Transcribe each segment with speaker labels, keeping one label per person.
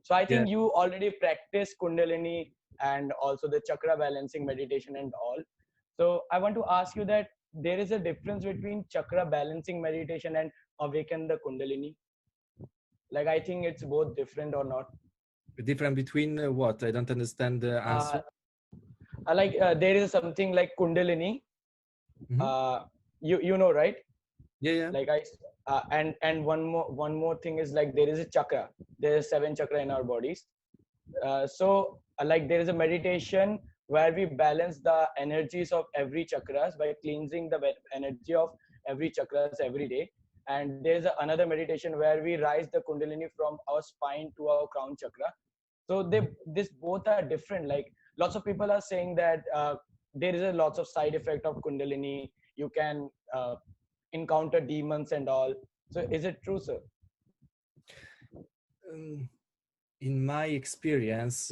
Speaker 1: So I
Speaker 2: Yeah.
Speaker 1: think you already practice Kundalini and also the chakra balancing meditation and all. So I want to ask you that there is a difference between chakra balancing meditation and awaken the Kundalini. Like I think it's both different or not.
Speaker 2: Different between what? I don't understand the
Speaker 1: Uh,
Speaker 2: answer.
Speaker 1: there is something like Kundalini.
Speaker 2: Mhm.
Speaker 1: You know, right?
Speaker 2: Yeah, yeah.
Speaker 1: Like and one more thing is like there is a chakra. There is 7 chakra in our bodies. Like there is a meditation where we balance the energies of every chakras by cleansing the energy of every chakras every day. And there's another meditation where we rise the Kundalini from our spine to our crown chakra. So this both are different. Like lots of people are saying that there is a lots of side effect of Kundalini. You can encounter demons and all. So is it true, sir?
Speaker 2: Um, in my experience,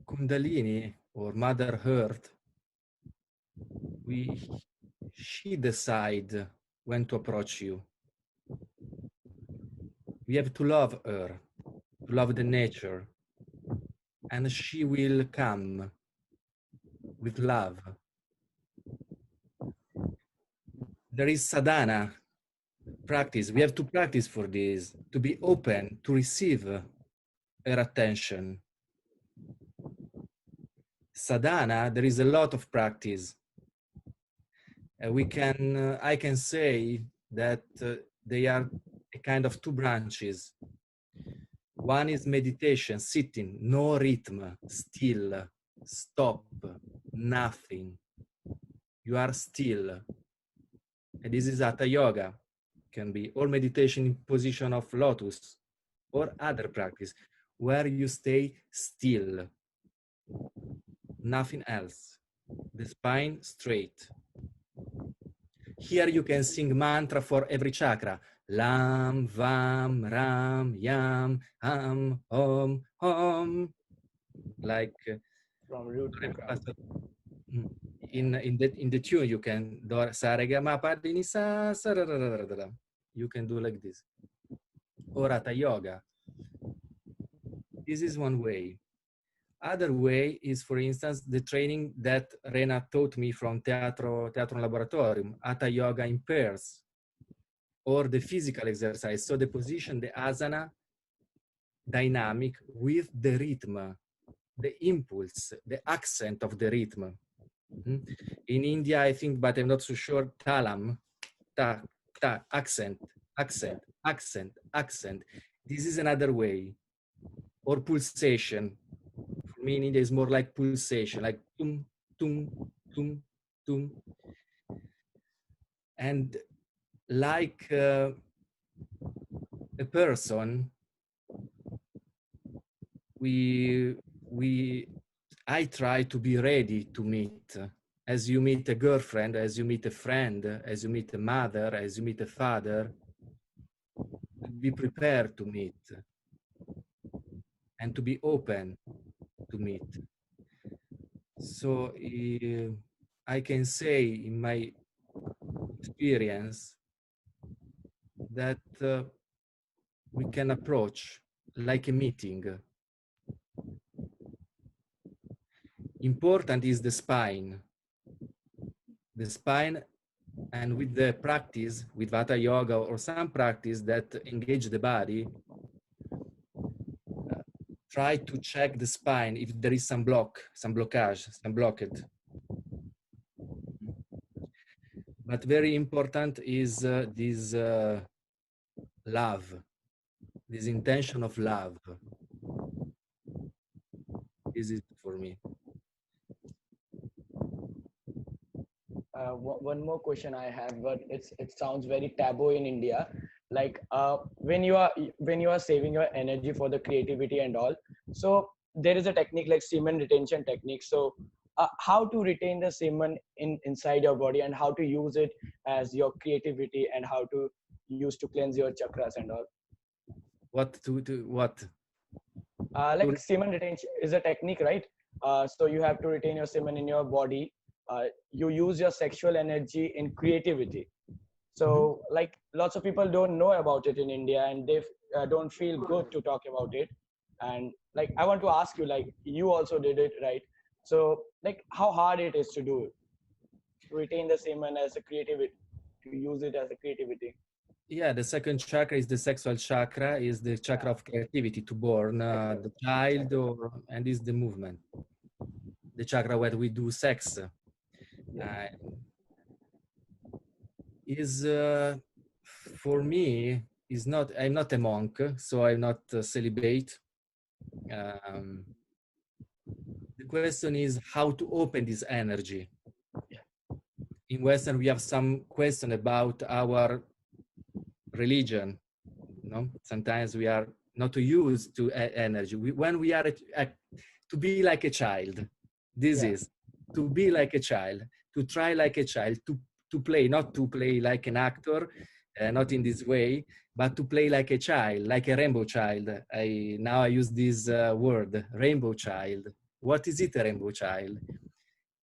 Speaker 2: Kundalini or Mother Earth, she decide when to approach you. We have to love her, to love the nature, and she will come with love. There is sadhana practice. We have to practice for this, to be open to receive her attention. Sadhana, there is a lot of practice. I can say that they are a kind of 2 branches. One is meditation, sitting, no rhythm, still, stop, nothing. You are still. And this is Hatha Yoga. Can be or meditation in position of lotus or other practice where you stay still. Nothing else. The spine straight. Here you can sing mantra for every chakra. Lam, Vam, Ram, Yam, Ham, Om. Like
Speaker 1: From root to crown.
Speaker 2: in the tune you can do sa re ga ma pa di ni sa sa ra ra ra ra ra. You can do like this. Or Hatha Yoga. This is one way. Other way is, for instance, the training that Rena taught me from Teatro Laboratorium, Hatha Yoga in pairs, or the physical exercise. So the position, the asana, dynamic with the rhythm, the impulse, the accent of the rhythm. In India, I think, but I'm not so sure, talam, ta, ta, accent, accent, accent, accent. This is another way. Or pulsation. For me, in India, is more like pulsation, like tum, tum, tum, tum. And like a person, I try to be ready to meet. As you meet a girlfriend, as you meet a friend, as you meet a mother, as you meet a father, be prepared to meet and to be open to meet. So I can say in my experience that we can approach like a meeting. Important is the spine. The spine, and with the practice, with Vata Yoga or some practice that engage the body, try to check the spine if there is some blockage, some blockade. But very important is this love, this intention of love. Is it for me?
Speaker 1: One more question I have, but it sounds very taboo in India. Like when you are saving your energy for the creativity and all, so there is a technique like semen retention technique. So how to retain the semen inside your body and how to use it as your creativity and how to use to cleanse your chakras and all.
Speaker 2: What?
Speaker 1: Like semen retention is a technique, right? So you have to retain your semen in your body. You use your sexual energy in creativity. So like lots of people don't know about it in India, and don't feel good to talk about it. And like I want to ask you, like you also did it, right? So like how hard it is to do it, to retain the semen as a creativity, to use it as a creativity.
Speaker 2: Yeah, the second chakra is the sexual chakra, is the chakra of creativity to born the child,
Speaker 1: Exactly.
Speaker 2: and is the movement, the chakra where we do sex. Uh, is for me is not. I'm not a monk, so I'm not celibate. Um, the question is how to open this energy. In Western, we have some question about our religion. No, sometimes we are not used to energy. When we are to be like a child, this
Speaker 1: Yeah.
Speaker 2: is to be like a child, to try like a child, to play, not to play like an actor, not in this way, but to play like a child, like a rainbow child. I use this word, rainbow child. What is it, a rainbow child?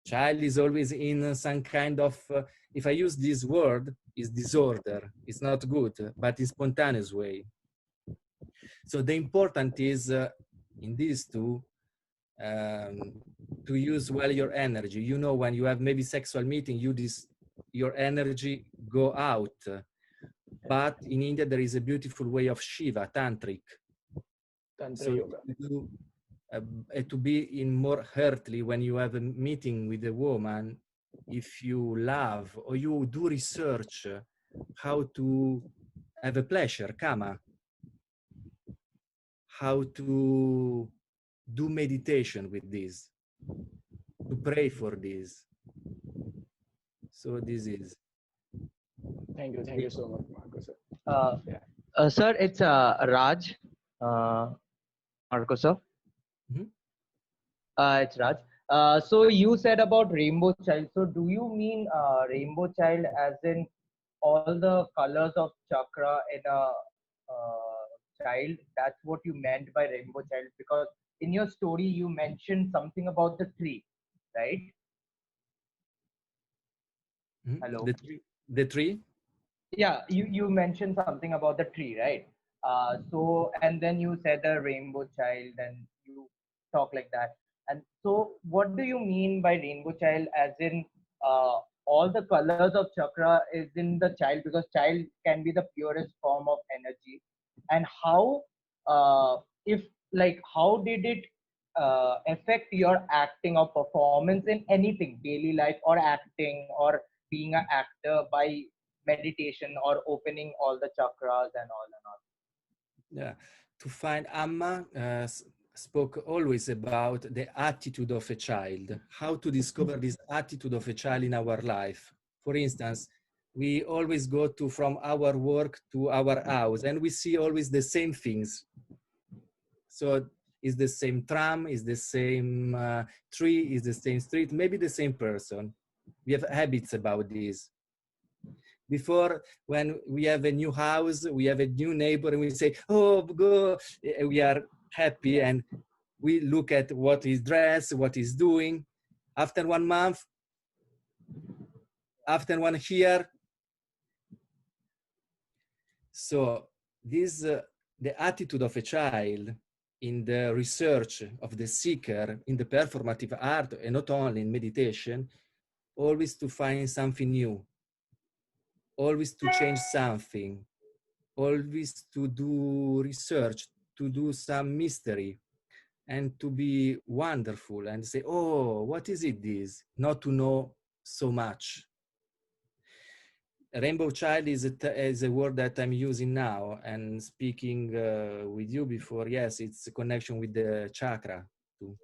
Speaker 2: Child is always in some kind of if I use this word, is disorder. It's not good, but in spontaneous way. So the important is in these two um, to use well your energy. You know, when you have maybe sexual meeting, your energy go out. But in India, there is a beautiful way of Shiva, tantric.
Speaker 1: Tantra
Speaker 2: So
Speaker 1: yoga.
Speaker 2: to be in more earthly when you have a meeting with a woman, if you love or you do research how to have a pleasure, kama, how to do meditation with this, to pray for this. So this is.
Speaker 1: Thank you so much, Marco sir.
Speaker 3: Uh,
Speaker 1: Yeah.
Speaker 3: Sir, it's Raj. Marco, sir.
Speaker 2: Mhm.
Speaker 3: It's Raj. So you said about rainbow child. So do you mean rainbow child as in all the colors of chakra in a child? That's what you meant by rainbow child, because in your story you mentioned something about the tree, right? Hello.
Speaker 2: The tree.
Speaker 3: Yeah, you mentioned something about the tree, right? So and then you said a rainbow child and you talk like that. And so what do you mean by rainbow child, as in uh, all the colors of chakra is in the child, because child can be the purest form of energy. And how if like how did it affect your acting or performance in anything, daily life or acting or being an actor, by meditation or opening all the chakras and all and all?
Speaker 2: Yeah, to find Amma spoke always about the attitude of a child, how to discover this attitude of a child in our life. For instance, we always go to from our work to our house and we see always the same things. So is the same tram, is the same tree, is the same street, maybe the same person. We have habits about this. Before, when we have a new house, we have a new neighbor, and we say, "Oh, go!" We are happy, and we look at what he's dressed, what he's doing. After 1 month, after 1 year, so this the attitude of a child in the research of the seeker in the performative art, and not only in meditation, always to find something new, always to change something, always to do research, to do some mystery, and to be wonderful and say, oh, what is it this? Not to know so much. Rainbow child is a word that I'm using now and speaking with you before. Yes, it's a connection with the chakra too.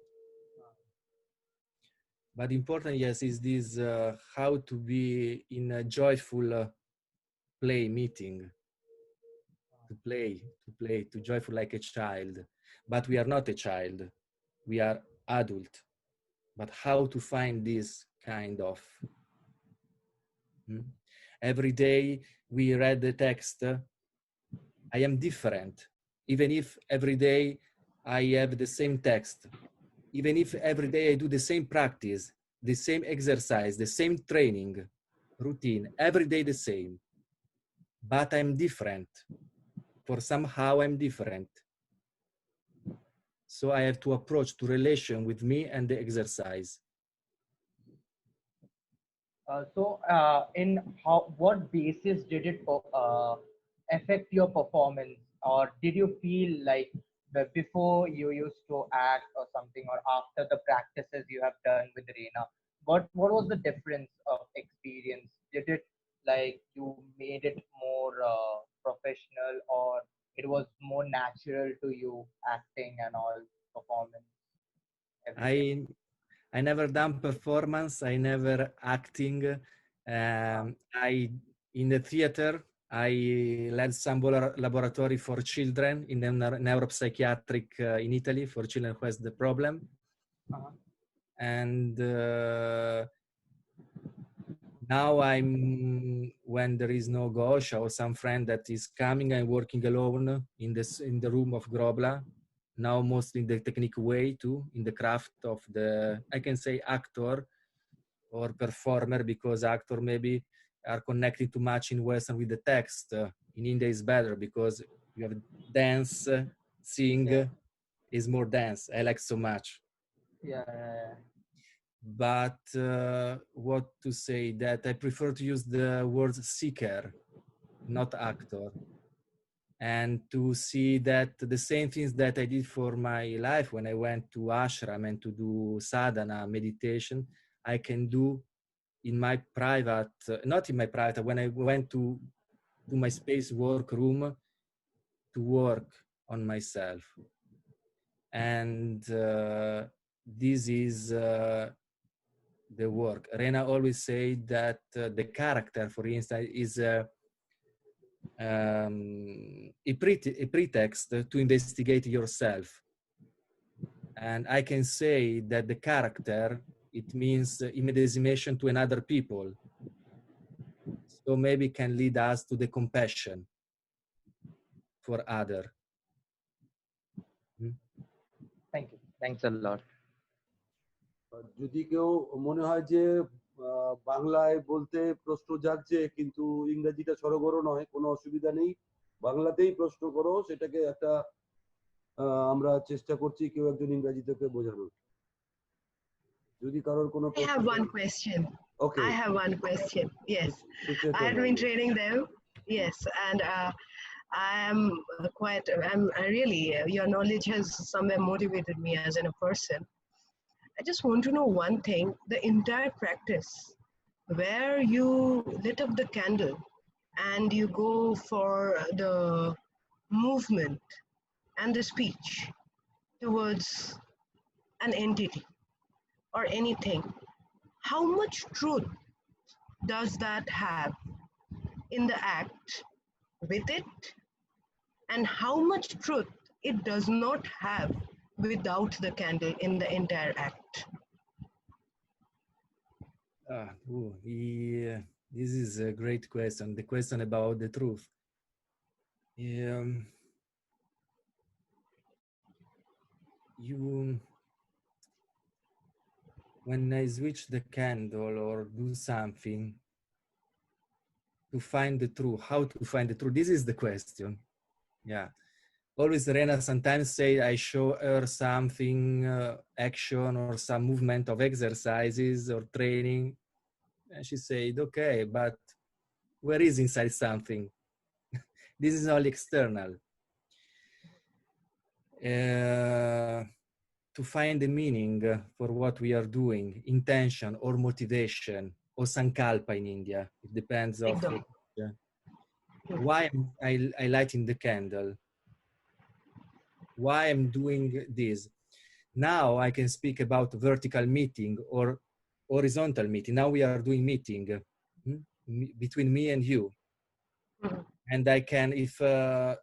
Speaker 2: But important, yes, is this how to be in a joyful play meeting. To play, to joyful like a child. But we are not a child, we are adult. But how to find this kind of every day we read the text, I am different, even if every day I have the same text, even if every day I do the same practice, the same exercise, the same training routine, every day the same, but I'm different. for somehow I'm different. So I have to approach to relation with me and the exercise.
Speaker 3: In what basis did it affect your performance, or did you feel like before you used to act or something, or after the practices you have done with Rena, what was the difference of experience? Did it like you made it more professional, or it was more natural to you, acting and all, performance, everything?
Speaker 2: I never done performance. I never acting. I in the theater. I led some laboratory for children in the neuropsychiatric in Italy for children who has the problem. And now I'm, when there is no Gosha or some friend that is coming, I'm working alone in the room of Grobla. Now mostly in the technique way too, in the craft of the, I can say actor or performer, because actor maybe are connected too much in Western with the text. In India is better because you have dance, sing is more dance. I like so much.
Speaker 3: Yeah.
Speaker 2: But what to say, that I prefer to use the word seeker, not actor. And to see that the same things that I did for my life when I went to ashram and to do sadhana, meditation, I can do in my private, not in my private, when I went to my space work room to work on myself. And this is the work. Rena always say that the character, for instance, is a pretext to investigate yourself. And I can say that the character, it means immediation to another people. So maybe can lead us to the compassion for other.
Speaker 3: Thank you. Thanks a lot.
Speaker 4: যদি কেউ মনে হয় যে বাংলায় বলতে প্রশ্ন জাগছে কিন্তু ইংরেজিটা সরগর নয়, কোনো অসুবিধা নেই, বাংলাতেই প্রশ্ন করো, সেটাকে একটা আমরা চেষ্টা করছি কেউ একজন ইংরেজি থেকে বোঝানোর। যদি কারোর কোনো
Speaker 5: I have one question.
Speaker 4: Okay.
Speaker 5: I have one question. Yes. I have been training them. Yes. And I really, your knowledge has somewhere motivated me as a person. I just want to know one thing, the entire practice where you lit up the candle and you go for the movement and the speech towards an entity or anything, how much truth does that have in the act with it, and how much truth it does not have without the candle in the entire act?
Speaker 2: This is a great question. The question about the truth. When I switch the candle or do something to find the truth, how to find the truth? This is the question. Yeah. Always Rena sometimes say I show her something, action or some movement of exercises or training. And she said, okay, but where is inside something? This is all external. To find the meaning for what we are doing, intention or motivation or sankalpa in India, it depends on why I lighting the candle, why I'm doing this. Now I can speak about vertical meeting or horizontal meeting. Now we are doing meeting between me and you. And I can, if I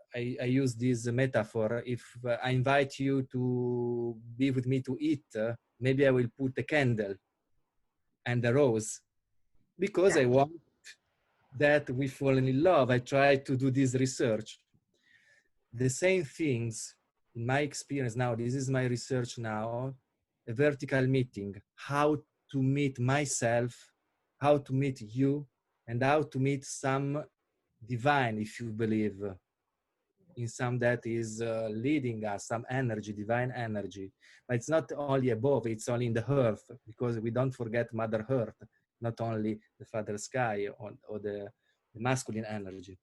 Speaker 2: use this metaphor, if I invite you to be with me to eat, maybe I will put a candle and a rose because I want that we fall in love. I try to do this research. The same things in my experience now, this is my research now, a vertical meeting, how to meet myself, how to meet you, and how to meet some divine, if you believe. in some that is leading us, some energy, divine energy. But it's not only above, it's only in the earth, because we don't forget Mother Earth, not only the Father Sky or the masculine energy.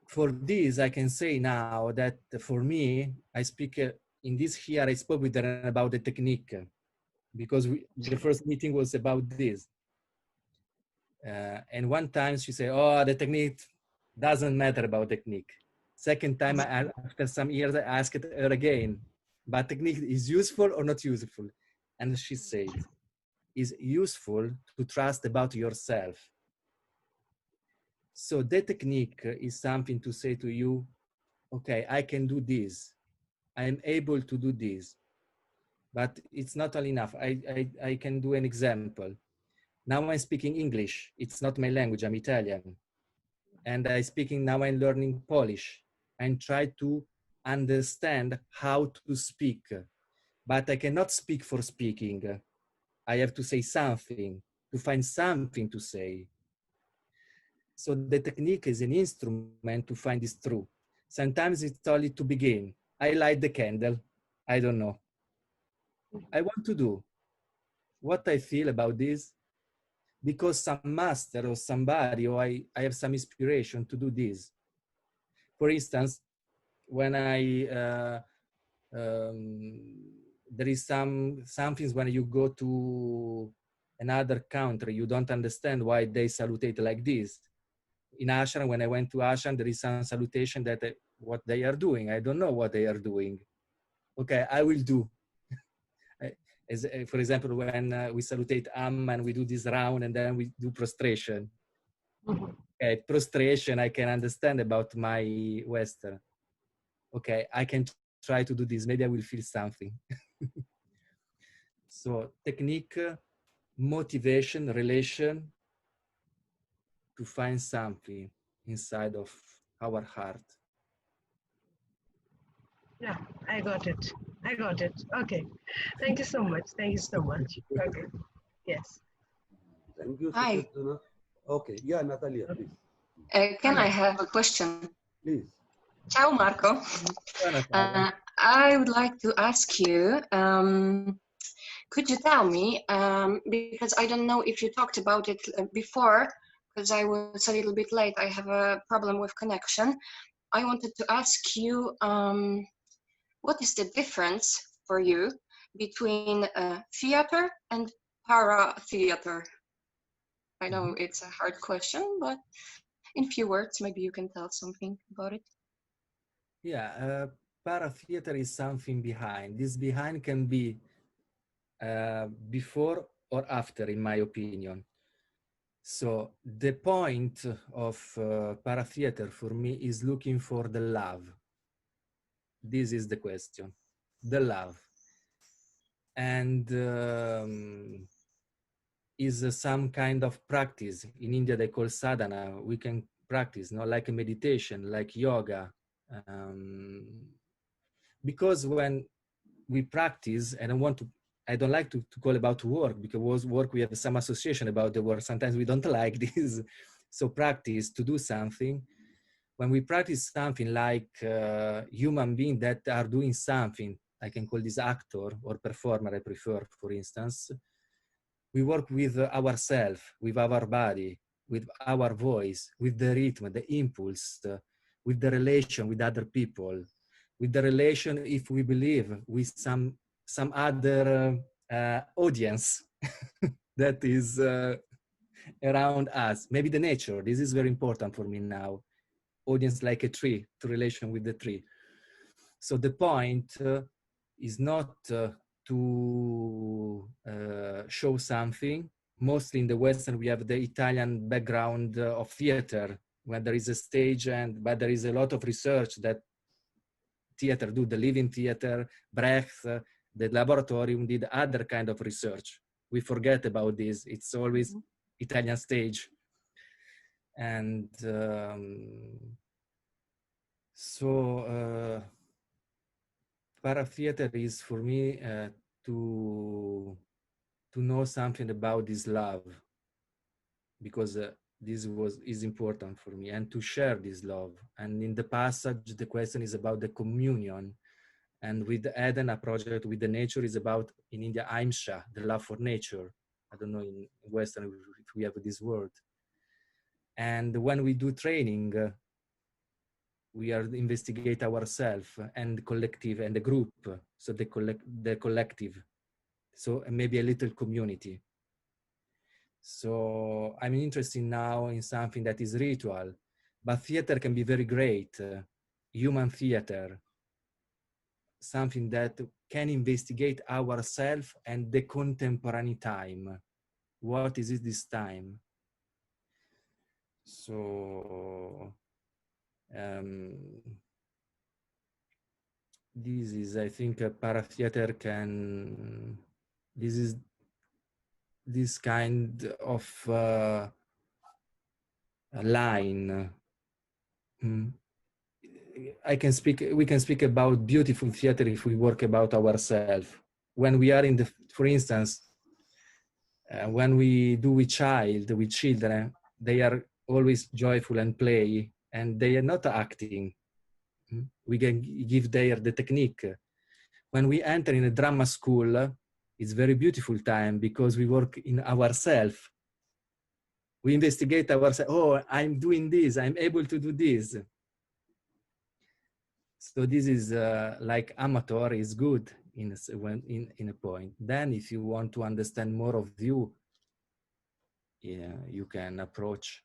Speaker 2: For this, I can say now that for me, I speak in this here, I spoke with her about the technique, because the first meeting was about this. And one time she said, oh, the technique doesn't matter about technique. Second time, after some years, I asked her again, but technique is useful or not useful? And she said, it's useful to trust about yourself. So the technique is something to say to you, okay, I can do this. I am able to do this. But it's not all enough. I can do an example. Now I'm speaking English. It's not my language, I'm Italian. And now I'm learning Polish and try to understand how to speak. But I cannot speak for speaking. I have to say something, to find something to say. So the technique is an instrument to find this truth. Sometimes it's only to begin. I light the candle. I don't know. I want to do what I feel about this, because some master or somebody, or I have some inspiration to do this. For instance, when there is some things when you go to another country, you don't understand why they salutate like this. In ashram, when I went to ashram, there is some salutation that what they are doing. I don't know what they are doing. Okay, I will do. As, for example, when we salutate and we do this round and then we do prostration. Okay, prostration, I can understand about my Western. Okay, I can try to do this. Maybe I will feel something. So technique, motivation, relation, to find something inside of our heart.
Speaker 5: Yeah, I got it. I got it. Okay. Thank you so much. Thank you so much. Okay. Yes.
Speaker 4: Thank you,
Speaker 6: Hi.
Speaker 4: Sadhana. Okay, yeah, Natalia, please.
Speaker 6: Can I have a question?
Speaker 4: Please.
Speaker 6: Ciao, Marco. I would like to ask you, could you tell me, because I don't know if you talked about it before, because I was a little bit late, I have a problem with connection. I wanted to ask you, what is the difference for you between theater and para-theater? I know it's a hard question, but in few words, maybe you can tell something about it.
Speaker 2: Yeah, para-theater is something behind. This behind can be before or after, in my opinion. So the point of para-theater for me is looking for the love. This is the question, the love. And is some kind of practice. In India, they call sadhana. We can practice, not like a meditation, like yoga. Because when we practice, and I don't like to call about work, because work, we have some association about the work. Sometimes we don't like this. So practice to do something. When we practice something like human beings that are doing something, I can call this actor or performer, I prefer, for instance. We work with ourselves, with our body, with our voice, with the rhythm, the impulse, with the relation with other people, with the relation, if we believe, with some other audience that is around us. Maybe the nature. This is very important for me now. Audience like a tree, to relation with the tree. So the point is not to show something. Mostly in the Western, we have the Italian background of theater, where there is a stage, but there is a lot of research that theater do, the living theater, Brecht, the laboratorium did other kind of research. We forget about this. It's always Italian stage. And so para-theater is for me to know something about this love, because this is important for me, and to share this love. And in the passage, the question is about the communion. And with Eden, a project with the nature is about, in India, Ahimsa, the love for nature. I don't know in Western if we have this word. And when we do training, we are investigate ourselves and collective and the group. So the collective. So maybe a little community. So I'm interested now in something that is ritual, but theater can be very great. Human theater, something that can investigate ourselves and the contemporary time. What is it this time? So this is, I think, a paratheater can, this is this kind of line. We can speak about beautiful theater if we work about ourselves. When we are in the, for instance, when we do with children, they are always joyful and play, and they are not acting. We can give the technique. When we enter in a drama school, it's very beautiful time because we work in ourselves. We investigate ourselves. Oh, I'm doing this. I'm able to do this. So this is like amateur is good in a point. Then if you want to understand more of you, yeah, you can approach.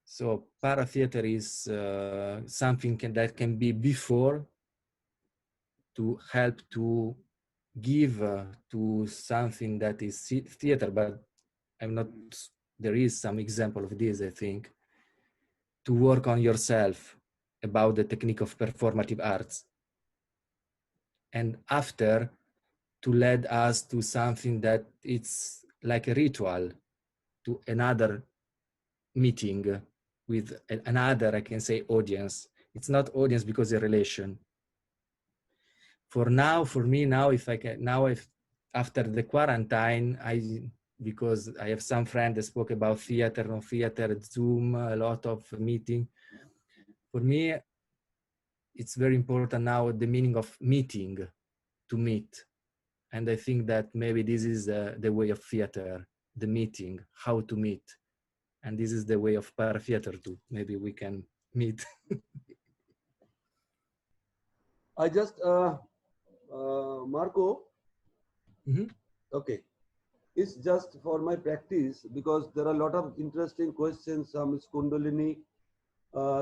Speaker 2: So paratheater is something that can be before to help to give to something that is theater, but I'm not, there is some example of this, I think, to work on yourself about the technique of performative arts. And after, to lead us to something that it's like a ritual, to another meeting with another, I can say, audience. It's not audience because it's a relation. For now, for me now, if I can, now if after the quarantine, because I have some friends that spoke about theater, no theater, Zoom, a lot of meeting. For me, it's very important now, the meaning of meeting, to meet. And I think that maybe this is the way of theater, the meeting, how to meet. And this is the way of paratheater too. Maybe we can meet.
Speaker 4: I just, Marco, okay. It's just for my practice because there are a lot of interesting questions. Some is Kundalini,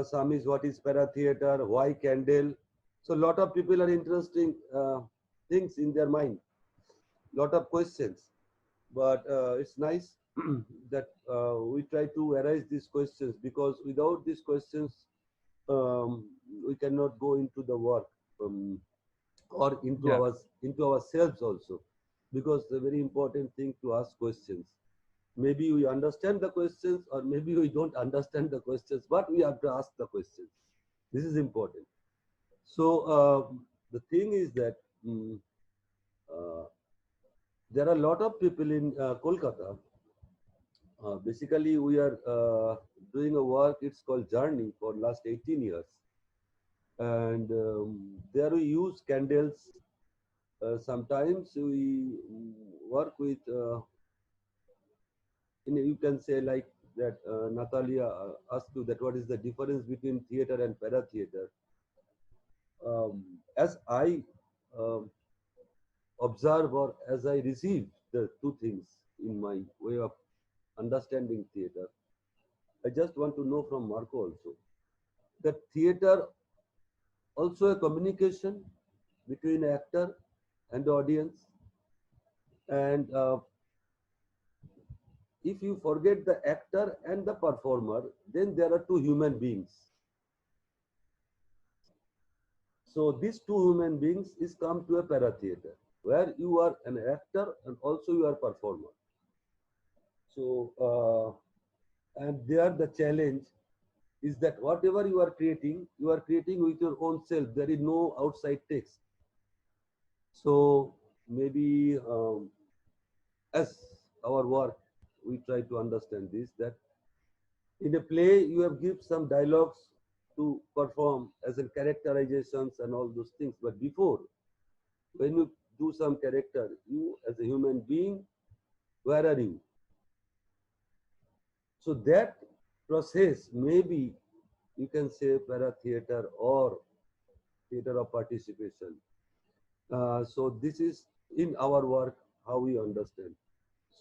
Speaker 4: some is what is paratheater, why candle. So a lot of people are interesting things in their mind. Lot of questions, but it's nice that we try to arise these questions, because without these questions we cannot go into the work or into ourselves also, because the very important thing to ask questions. Maybe we understand the questions or maybe we don't understand the questions, but we have to ask the questions. This is important. So the thing is that there are a lot of people in Kolkata. Basically, we are doing a work, it's called Journey, for last 18 years. And there we use candles. Sometimes we work with, you can say like that, Natalia asked you that what is the difference between theater and paratheater. As I observe or as I receive the two things in my way of understanding theater, I just want to know from Marco also that theater also a communication between actor and the audience, and if you forget the actor and the performer, then there are two human beings. So these two human beings is come to a paratheater where you are an actor and also you are performer. So and there the challenge is that whatever you are creating with your own self. There is no outside text. So maybe as our work, we try to understand this, that In a play, you have give some dialogues to perform as in characterizations and all those things. But before, when you do some character, you as a human being, where are you? So that process, maybe you can say para theater or theater of participation. So this is in our work how we understand.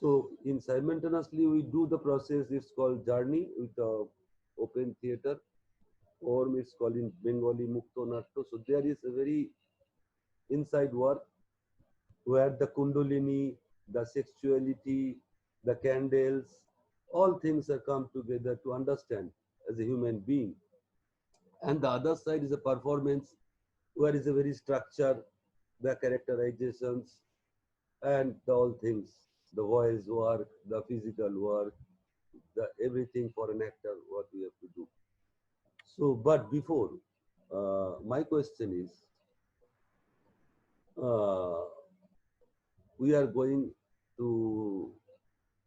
Speaker 4: So in simultaneously we do the process. It's called journey with open theater, or it's called in Bengali Mukto Natto. So there is a very inside work where the Kundalini, the sexuality, the candles, all things are come together to understand as a human being. And the other side is a performance where is a very structure, the characterizations, and the all things, the voice work, the physical work, the everything for an actor, what we have to do. So, but before, my question is, uh, we are going to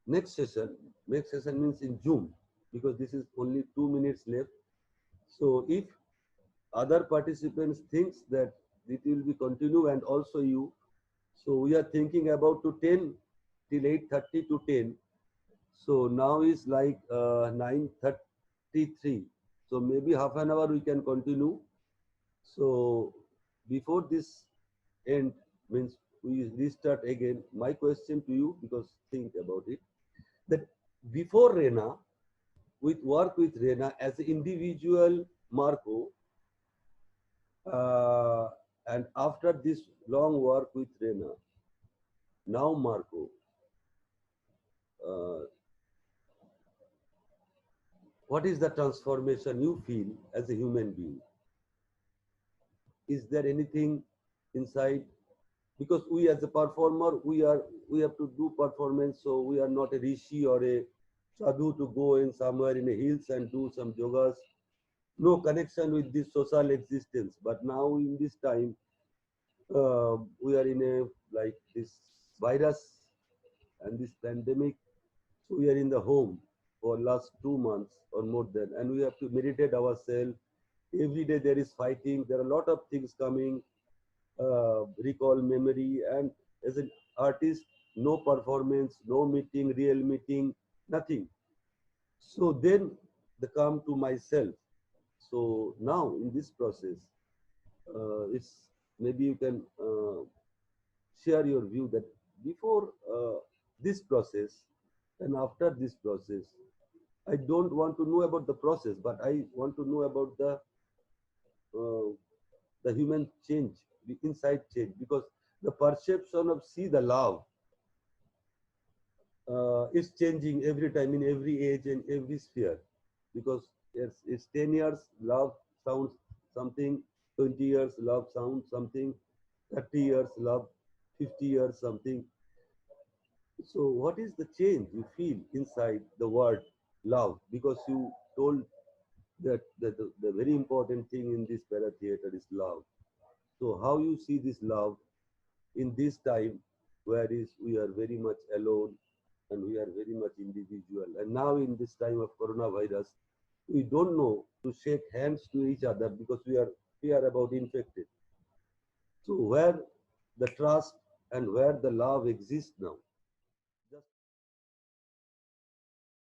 Speaker 4: next session. Next session means in June, because this is only 2 minutes left. So, if other participants thinks that it will be continue and also you, so we are thinking about to 10 till 8:30 to 10. So now is like 9:33. So maybe half an hour we can continue. So before this end means we restart again. My question to you, because think about it, that before Rena, with work with Rena as an individual Marco, and after this long work with Rena, now Marco, uh, what is the transformation you feel as a human being? Is there anything inside? Because we as a performer, we have to do performance, so we are not a rishi or a sadhu to go in somewhere in the hills and do some yogas. No connection with this social existence. But now in this time, we are in a like this virus and this pandemic. So we are in the home for last 2 months or more than, and we have to meditate ourselves. Every day there is fighting. There are a lot of things coming. Recall memory, and as an artist, no performance, no meeting, real meeting, nothing. So then they come to myself. So now in this process, it's maybe you can share your view that before this process and after this process, I don't want to know about the process, but I want to know about uh, the human change, the inside change, because the perception of see the love is changing every time in every age and every sphere. Because it's 10 years love sounds something, 20 years love sounds something, 30 years love, 50 years something. So what is the change you feel inside the word love? Because you told that the very important thing in this para theater is love. So how you see this love in this time, whereas we are very much alone and we are very much individual. And now in this time of coronavirus, we don't know to shake hands to each other because we are fear about infected. So where the trust and where the love exists now,